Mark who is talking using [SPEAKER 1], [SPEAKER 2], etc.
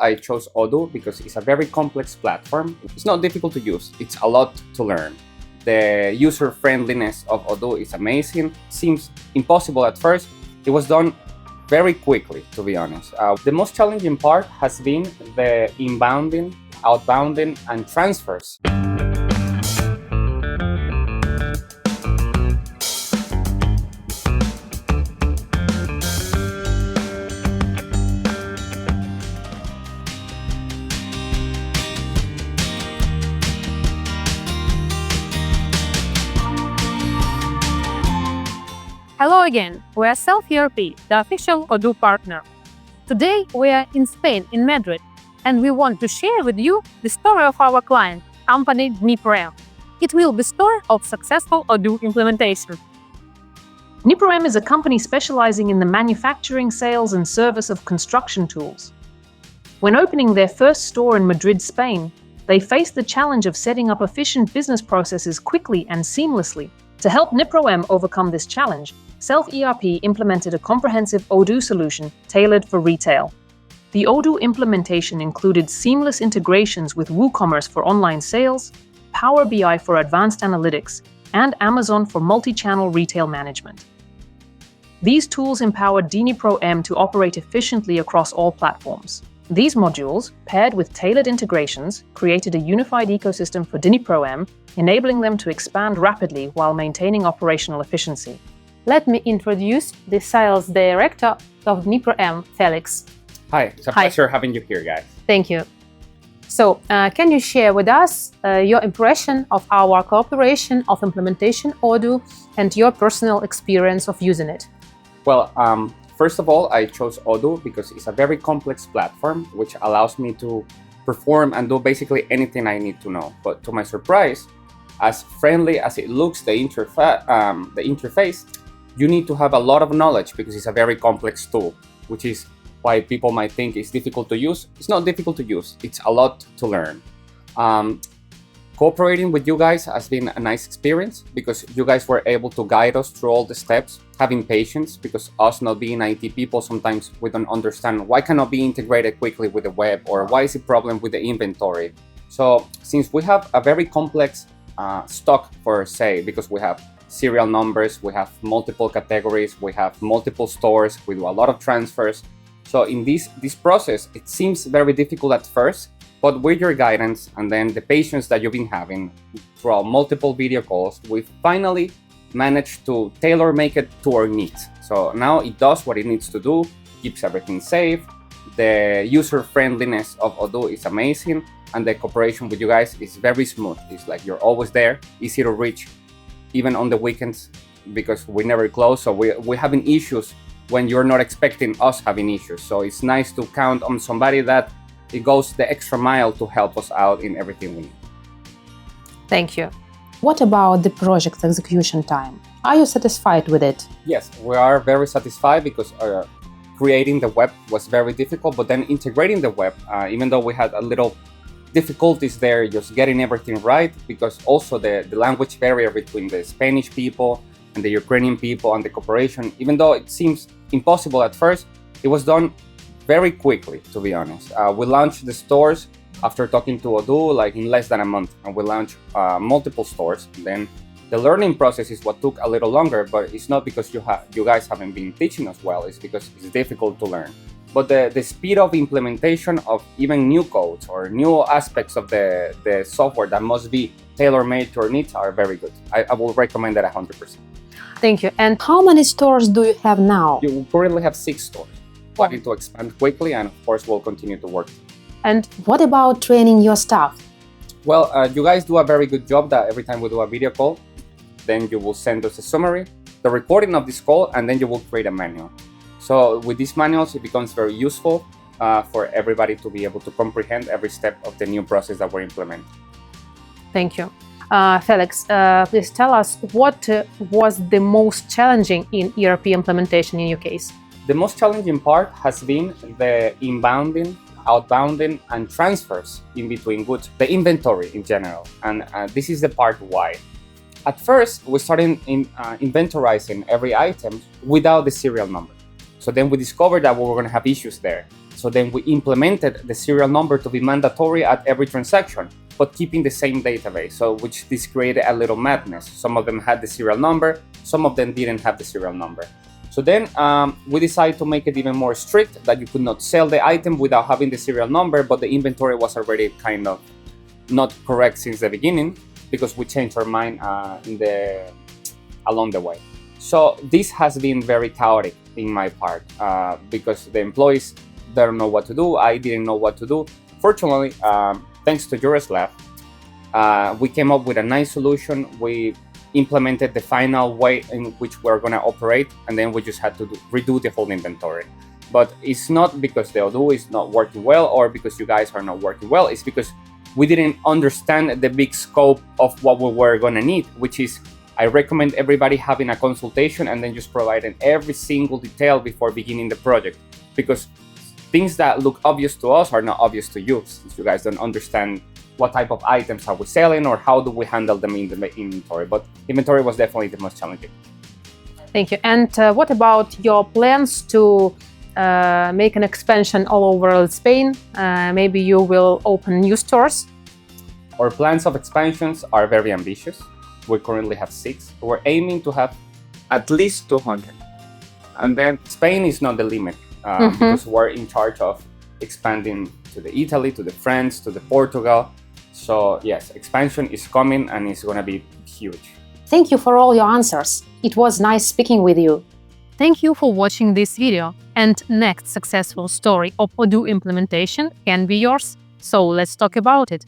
[SPEAKER 1] I chose Odoo because it's a very complex platform. It's not difficult to use. It's a lot to learn. The user friendliness of Odoo is amazing. Seems impossible at first. It was done very quickly, to be honest. The most challenging part has been the inbounding, outbounding, and transfers.
[SPEAKER 2] Hello again, we are Self-ERP, the official Odoo partner. Today we are in Spain, in Madrid, and we want to share with you the story of our client, company Dnipro-M. It will be a story of successful Odoo implementation.
[SPEAKER 3] Dnipro-M is a company specializing in the manufacturing, sales, and service of construction tools. When opening their first store in Madrid, Spain, they faced the challenge of setting up efficient business processes quickly and seamlessly. To help Dnipro-M overcome this challenge, Self-ERP implemented a comprehensive Odoo solution tailored for retail. The Odoo implementation included seamless integrations with WooCommerce for online sales, Power BI for advanced analytics, and Amazon for multi-channel retail management. These tools empowered Dnipro-M to operate efficiently across all platforms. These modules, paired with tailored integrations, created a unified ecosystem for Dnipro-M, enabling them to expand rapidly while maintaining operational efficiency.
[SPEAKER 2] Let me introduce the sales director of Dnipro-M, Felix.
[SPEAKER 1] Hi, it's a pleasure having you here, guys.
[SPEAKER 2] Thank you. So, can you share with us your impression of our cooperation of implementation Odoo and your personal experience of using it?
[SPEAKER 1] Well, first of all, I chose Odoo because it's a very complex platform which allows me to perform and do basically anything I need to know. But to my surprise, as friendly as it looks, the interface, you need to have a lot of knowledge because it's a very complex tool, which is why people might think it's difficult to use. It's not difficult to use, it's a lot to learn. Cooperating with you guys has been a nice experience because you guys were able to guide us through all the steps, having patience, because us not being IT people, sometimes we don't understand why cannot be integrated quickly with the web, or why is a problem with the inventory. So since we have a very complex stock per se, because we have serial numbers, we have multiple categories, we have multiple stores, we do a lot of transfers. So in this process, it seems very difficult at first, but with your guidance and then the patience that you've been having throughout multiple video calls, we finally managed to tailor make it to our needs. So now it does what it needs to do, keeps everything safe. The user friendliness of Odoo is amazing, and the cooperation with you guys is very smooth. It's like you're always there, easy to reach, even on the weekends, because we never close. So we're having issues when you're not expecting us having issues. So it's nice to count on somebody that it goes the extra mile to help us out in everything we need.
[SPEAKER 2] Thank you.
[SPEAKER 4] What about the project execution time? Are you satisfied with it?
[SPEAKER 1] Yes, we are very satisfied because creating the web was very difficult, but then integrating the web, even though we had a little difficulties there, just getting everything right, because also the language barrier between the Spanish people and the Ukrainian people and the cooperation, even though it seems impossible at first, it was done very quickly, to be honest. We launched the stores after talking to Odoo like in less than a month, and we launched multiple stores. Then the learning process is what took a little longer, but it's not because you guys haven't been teaching us well, it's because it's difficult to learn. But the speed of implementation of even new codes or new aspects of the software that must be tailor-made to our needs are very good. I will recommend that 100%.
[SPEAKER 2] Thank you. And
[SPEAKER 4] How many stores do you have now?
[SPEAKER 1] You currently have 6 stores. Planning to expand quickly, and of course we'll continue to work.
[SPEAKER 2] and
[SPEAKER 4] What about training your staff?
[SPEAKER 1] Well, you guys do a very good job that every time we do a video call, then you will send us a summary, the recording of this call, and then you will create a manual. So with these manuals, it becomes very useful for everybody to be able to comprehend every step of the new process that we're implementing.
[SPEAKER 2] thank you. Felix, please tell us what was the most challenging in ERP implementation in your case?
[SPEAKER 1] The most challenging part has been the inbounding, outbounding, and transfers in between goods, the inventory in general. And this is the part why. At first, we started inventorizing every item without the serial number. So then we discovered that we were going to have issues there. So then we implemented the serial number to be mandatory at every transaction, but keeping the same database. So which this created a little madness. Some of them had the serial number, some of them didn't have the serial number. So then we decided to make it even more strict, that you could not sell the item without having the serial number, but the inventory was already kind of not correct since the beginning, because we changed our mind along the way. So this has been very chaotic in my part, because the employees don't know what to do. I didn't know what to do. Fortunately, thanks to Juroslav, we came up with a nice solution. We implemented the final way in which we're going to operate, and then we just had to redo the whole inventory. But it's not because the Odoo is not working well or because you guys are not working well. It's because we didn't understand the big scope of what we were going to need, which is, I recommend everybody having a consultation and then just providing every single detail before beginning the project, because things that look obvious to us are not obvious to you, since you guys don't understand what type of items are we selling or how do we handle them in the inventory. But inventory was definitely the most challenging.
[SPEAKER 2] Thank you. And what about your plans to make an expansion all over Spain? Maybe you will open new stores?
[SPEAKER 1] Our plans of expansions are very ambitious. We currently have 6. We're aiming to have at least 200. And then Spain is not the limit, because we're in charge of expanding to the Italy, to the France, to the Portugal. So yes, expansion is coming and it's going to be huge.
[SPEAKER 4] Thank you for all your answers. It was nice speaking with you.
[SPEAKER 2] Thank you for watching this video. And next successful story of Odoo implementation can be yours. So let's talk about it.